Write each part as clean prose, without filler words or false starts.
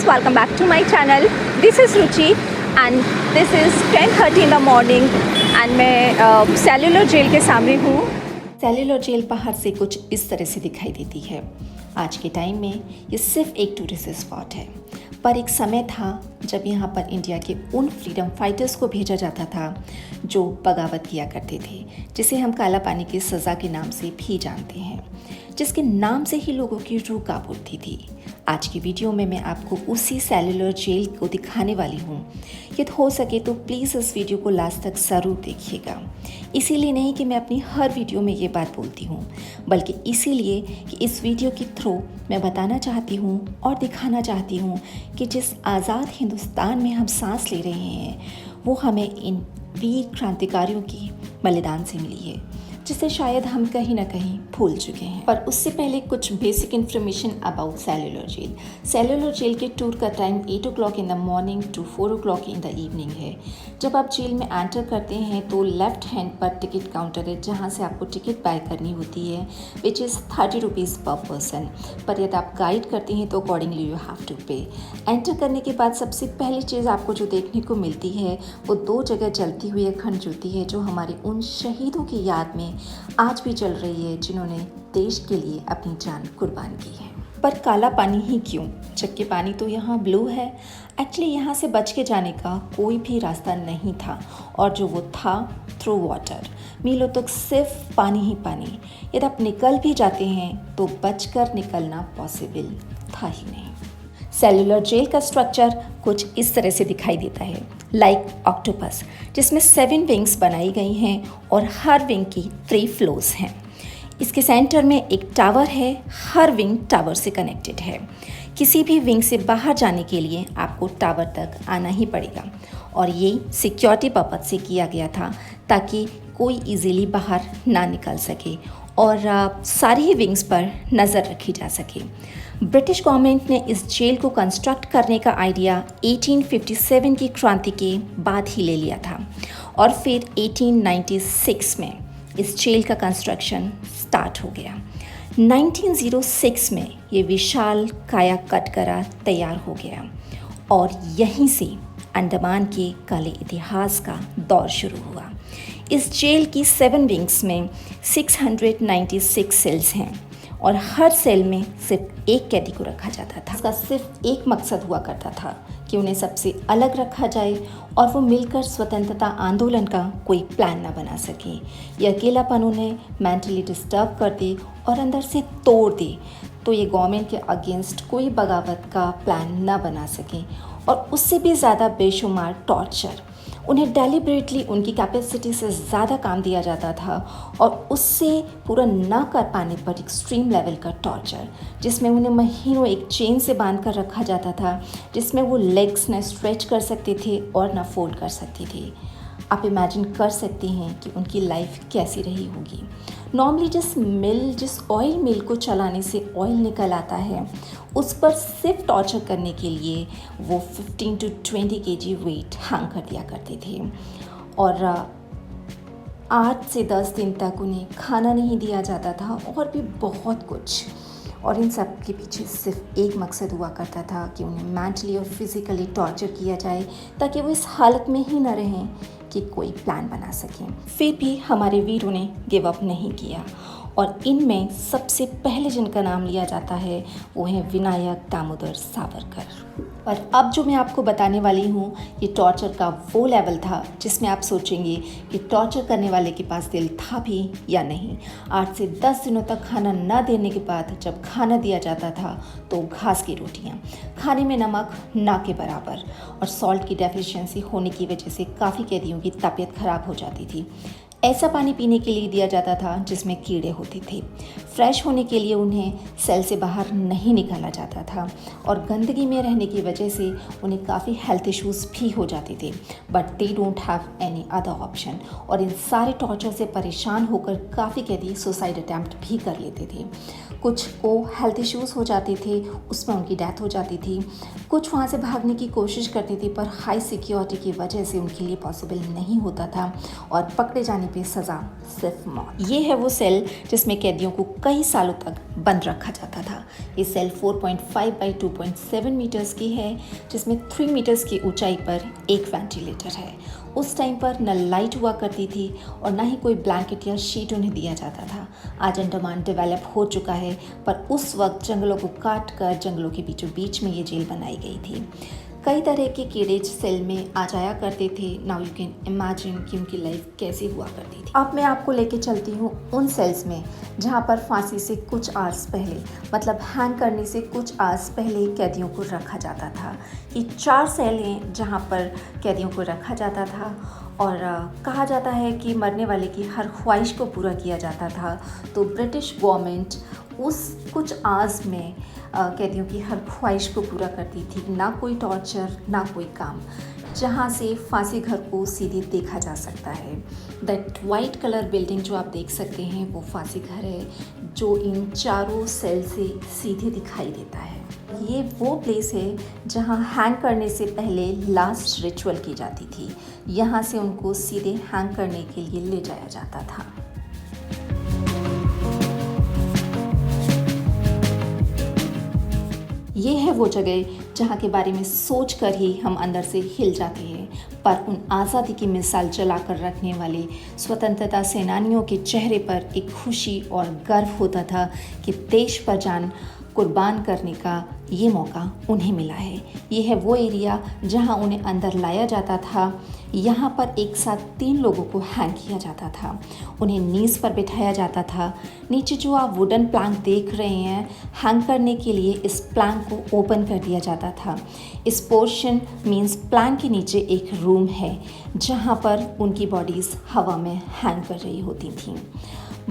welcome back to my channel. This is Ruchi and this is 10:30 in the morning and मैं cellular jail के सामने हूँ। Cellular jail बाहर से कुछ इस तरह से दिखाई देती है। आज के टाइम में ये सिर्फ एक टूरिस्ट स्पॉट है, पर एक समय था जब यहाँ पर इंडिया के उन फ्रीडम फाइटर्स को भेजा जाता था जो बगावत किया करते थे, जिसे हम काला पानी की सज़ा के नाम से भी जानते हैं, जिसके नाम से ही लोगों की रूह कांप उठती थी। आज की वीडियो में मैं आपको उसी सेल्युलर जेल को दिखाने वाली हूँ। यदि हो सके तो प्लीज़ इस वीडियो को लास्ट तक ज़रूर देखिएगा। इसीलिए नहीं कि मैं अपनी हर वीडियो में ये बात बोलती हूँ, बल्कि इसीलिए कि इस वीडियो के थ्रू मैं बताना चाहती हूँ और दिखाना चाहती हूँ कि जिस आज़ाद हिंदुस्तान में हम सांस ले रहे हैं वो हमें इन वीर क्रांतिकारियों की बलिदान से मिली है, जिसे शायद हम कहीं ना कहीं भूल चुके हैं। पर उससे पहले कुछ basic information about cellular jail. Cellular jail के टूर का time 8 o'clock in the morning to 4 o'clock in the evening है। जब आप जेल में एंटर करते हैं तो लेफ्ट हैंड पर टिकट काउंटर है, जहां से आपको टिकट बाय करनी होती है, which is 30 rupees per person. पर यदि आप गाइड करते हैं तो accordingly you have to pay. Enter करने के बाद सबसे पहली चीज़ आपको जो देखने को मिलती है वो 2 जगह जलती हुई अखंड ज्योति है, जो हमारे उन शहीदों की याद में आज भी चल रही है जिन्होंने देश के लिए अपनी जान कुर्बान की है। पर काला पानी ही क्यों, जबकि पानी तो यहाँ ब्लू है। एक्चुअली यहाँ से बच के जाने का कोई भी रास्ता नहीं था, और जो वो था थ्रू वाटर, मीलों तक सिर्फ पानी ही पानी। यदि आप निकल भी जाते हैं तो बचकर निकलना पॉसिबल था ही नहीं। सेल्युलर जेल का स्ट्रक्चर कुछ इस तरह से दिखाई देता है, लाइक ऑक्टोपस, जिसमें 7 विंग्स बनाई गई हैं और हर विंग की 3 फ्लोर्स हैं। इसके सेंटर में एक टावर है, हर विंग टावर से कनेक्टेड है। किसी भी विंग से बाहर जाने के लिए आपको टावर तक आना ही पड़ेगा, और ये सिक्योरिटी पर्पज से किया गया था ताकि कोई इजीली बाहर ना निकल सके और सारी ही विंग्स पर नज़र रखी जा सके। ब्रिटिश गवर्नमेंट ने इस जेल को कंस्ट्रक्ट करने का आइडिया 1857 की क्रांति के बाद ही ले लिया था, और फिर 1896 में इस जेल का कंस्ट्रक्शन स्टार्ट हो गया। 1906 में ये विशाल काया कटघरा तैयार हो गया, और यहीं से अंडमान के काले इतिहास का दौर शुरू हुआ। इस जेल की 7 विंग्स में 696 सेल्स हैं, और हर सेल में सिर्फ एक कैदी को रखा जाता था। इसका सिर्फ एक मकसद हुआ करता था कि उन्हें सबसे अलग रखा जाए और वो मिलकर स्वतंत्रता आंदोलन का कोई प्लान ना बना सके। यह अकेलापन उन्हें मेंटली डिस्टर्ब कर दे और अंदर से तोड़ दे, तो ये गवर्नमेंट के अगेंस्ट कोई बगावत का प्लान ना बना सके। और उससे भी ज़्यादा बेशुमार टॉर्चर, उन्हें डेलिबरेटली उनकी कैपेसिटी से ज़्यादा काम दिया जाता था, और उससे पूरा ना कर पाने पर एक्सट्रीम लेवल का टॉर्चर, जिसमें उन्हें महीनों एक चेन से बांध कर रखा जाता था, जिसमें वो लेग्स न स्ट्रेच कर सकते थे और ना फोल्ड कर सकते थे। आप इमेजिन कर सकते हैं कि उनकी लाइफ कैसी रही होगी। नॉर्मली जिस ऑयल मिल को चलाने से ऑयल निकल आता है, उस पर सिर्फ टॉर्चर करने के लिए वो 15 to 20 kg वेट हैंग कर दिया करते थे, और 8 से 10 दिन तक उन्हें खाना नहीं दिया जाता था, और भी बहुत कुछ। और इन सब के पीछे सिर्फ एक मकसद हुआ करता था कि उन्हें मेंटली और फिज़िकली टॉर्चर किया जाए, ताकि वो इस हालत में ही न रहें कि कोई प्लान बना सकें। फिर भी हमारे वीरों ने गिव अप नहीं किया, और इनमें सबसे पहले जिनका नाम लिया जाता है वो है विनायक दामोदर सावरकर। पर अब जो मैं आपको बताने वाली हूँ, ये टॉर्चर का वो लेवल था जिसमें आप सोचेंगे कि टॉर्चर करने वाले के पास दिल था भी या नहीं। 8 से 10 दिनों तक खाना न देने के बाद जब खाना दिया जाता था तो घास की रोटियाँ, खाने में नमक ना के बराबर, और सॉल्ट की डेफिशिएंसी होने की वजह से काफ़ी कैदियों की तबीयत खराब हो जाती थी। ऐसा पानी पीने के लिए दिया जाता था जिसमें कीड़े होते थे। फ्रेश होने के लिए उन्हें सेल से बाहर नहीं निकाला जाता था, और गंदगी में रहने की वजह से उन्हें काफ़ी हेल्थ इश्यूज़ भी हो जाते थे, but they don't have any other option. और इन सारे टॉर्चर से परेशान होकर काफ़ी कैदी सुसाइड अटैम्प्ट भी कर लेते थे। कुछ को हेल्थ इश्यूज़ हो जाते थे, उसमें उनकी डेथ हो जाती थी। कुछ वहाँ से भागने की कोशिश करते थे, पर हाई सिक्योरिटी की वजह से उनके लिए पॉसिबल नहीं होता था, और पकड़े जाने पे सज़ा सिर्फ मौत। ये है वो सेल जिसमें कैदियों को कई सालों तक बंद रखा जाता था। ये सेल 4.5 बाई 2.7 मीटर्स की है, जिसमें 3 मीटर्स की ऊंचाई पर एक वेंटिलेटर है। उस टाइम पर न लाइट हुआ करती थी और ना ही कोई ब्लैंकेट या शीट उन्हें दिया जाता था। आज अंडमान डेवलप हो चुका है, पर उस वक्त जंगलों को काट कर जंगलों के बीचों बीच में ये जेल बनाई गई थी। कई तरह के कीड़े सेल में आ जाया करते थे। नाउ यू कैन इमेजिन कि उनकी लाइफ कैसी हुआ करती थी। अब मैं आपको लेके चलती हूँ उन सेल्स में जहाँ पर फांसी से कुछ आवर्स पहले, मतलब हैंग करने से कुछ आवर्स पहले कैदियों को रखा जाता था। ये 4 सेल हैं जहाँ पर कैदियों को रखा जाता था और कहा जाता है कि मरने वाले की हर ख्वाहिश को पूरा किया जाता था। तो ब्रिटिश गवर्नमेंट उस कुछ आवर्स में कैदियों की हर ख्वाहिश को पूरा करती थी। ना कोई टॉर्चर, ना कोई काम, जहाँ से फांसी घर को सीधे देखा जा सकता है। दैट वाइट कलर बिल्डिंग जो आप देख सकते हैं वो फांसी घर है, जो इन चारों सेल से सीधे दिखाई देता है। ये वो प्लेस है जहाँ हैंग करने से पहले लास्ट रिचुअल की जाती थी। यहाँ से उनको सीधे हैंग करने के लिए ले जाया जाता था। ये है वो जगह जहाँ के बारे में सोच कर ही हम अंदर से हिल जाते हैं, पर उन आज़ादी की मिसाल जलाकर रखने वाले स्वतंत्रता सेनानियों के चेहरे पर एक खुशी और गर्व होता था कि देश पर जान कुर्बान करने का ये मौका उन्हें मिला है। ये है वो एरिया जहाँ उन्हें अंदर लाया जाता था। यहाँ पर एक साथ 3 लोगों को हैंग किया जाता था। उन्हें नीज़ पर बिठाया जाता था। नीचे जो आप वुडन प्लैंक देख रहे हैं, हैंग करने के लिए इस प्लैंक को ओपन कर दिया जाता था। इस पोर्शन मीन्स प्लैंक के नीचे एक रूम है जहाँ पर उनकी बॉडीज़ हवा में हैंग कर रही होती थीं।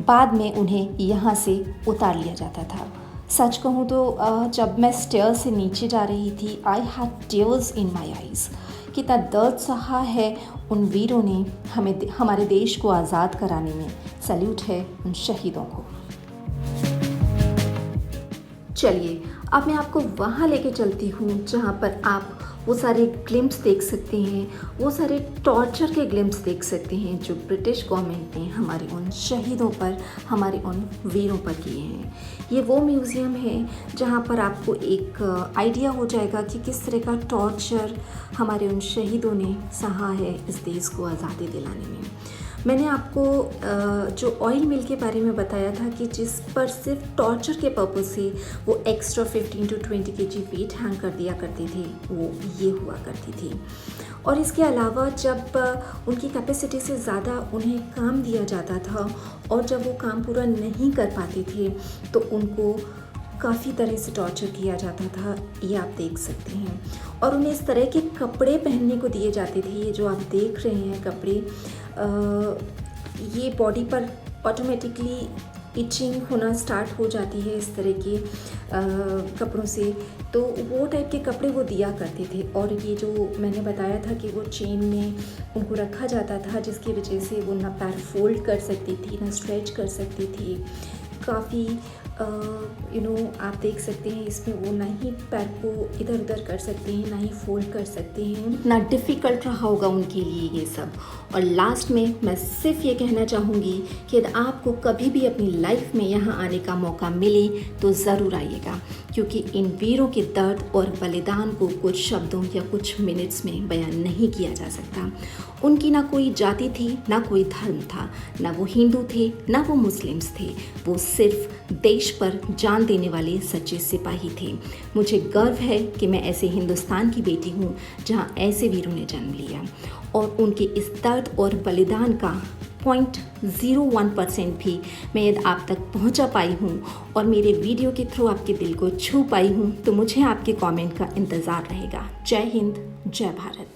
बाद में उन्हें यहाँ से उतार लिया जाता था। सच कहूँ तो जब मैं स्टेयर से नीचे जा रही थी, I had tears in my eyes. कितना दर्द सहा है उन वीरों ने हमारे देश को आज़ाद कराने में। सैल्यूट है उन शहीदों को। चलिए अब मैं आपको वहाँ लेके चलती हूँ जहाँ पर आप वो सारे ग्लिम्स देख सकते हैं, वो सारे टॉर्चर के ग्लिम्स देख सकते हैं जो ब्रिटिश गवर्नमेंट ने हमारे उन शहीदों पर, हमारे उन वीरों पर किए हैं। ये वो म्यूज़ियम है जहाँ पर आपको एक आइडिया हो जाएगा कि किस तरह का टॉर्चर हमारे उन शहीदों ने सहा है इस देश को आज़ादी दिलाने में। मैंने आपको जो ऑयल मिल के बारे में बताया था कि जिस पर सिर्फ टॉर्चर के पर्पज़ से वो extra 15 to 20 kg weight hang कर दिया करते थे, वो ये हुआ करती थी। और इसके अलावा जब उनकी कैपेसिटी से ज़्यादा उन्हें काम दिया जाता था और जब वो काम पूरा नहीं कर पाते थे तो उनको काफ़ी तरह से टॉर्चर किया जाता था, ये आप देख सकते हैं। और उन्हें इस तरह के कपड़े पहनने को दिए जाते थे। ये जो आप देख रहे हैं कपड़े, ये बॉडी पर ऑटोमेटिकली इचिंग होना स्टार्ट हो जाती है इस तरह के कपड़ों से, तो वो टाइप के कपड़े वो दिया करते थे। और ये जो मैंने बताया था कि वो चेन में उनको रखा जाता था जिसकी वजह से वो ना पैर फोल्ड कर सकती थी ना स्ट्रेच कर सकती थी। काफ़ी आप देख सकते हैं इसमें वो ना ही पैर को इधर उधर कर सकते हैं ना ही फोल्ड कर सकते हैं। ना डिफ़िकल्ट रहा होगा उनके लिए ये सब। और लास्ट में मैं सिर्फ ये कहना चाहूँगी कि यदि आपको कभी भी अपनी लाइफ में यहाँ आने का मौका मिले तो ज़रूर आइएगा, क्योंकि इन वीरों के दर्द और बलिदान को कुछ शब्दों या कुछ मिनट्स में बयान नहीं किया जा सकता। उनकी ना कोई जाति थी, ना कोई धर्म था, ना वो हिंदू थे, ना वो मुस्लिम्स थे। वो सिर्फ देश पर जान देने वाले सच्चे सिपाही थे। मुझे गर्व है कि मैं ऐसे हिंदुस्तान की बेटी हूँ जहाँ ऐसे वीरों ने जन्म लिया और उनके इस दर्द और बलिदान का 0.01% भी मैं यदि आप तक पहुँचा पाई हूँ और मेरे वीडियो के थ्रू आपके दिल को छू पाई हूँ तो मुझे आपके कमेंट का इंतज़ार रहेगा। जय हिंद, जय भारत।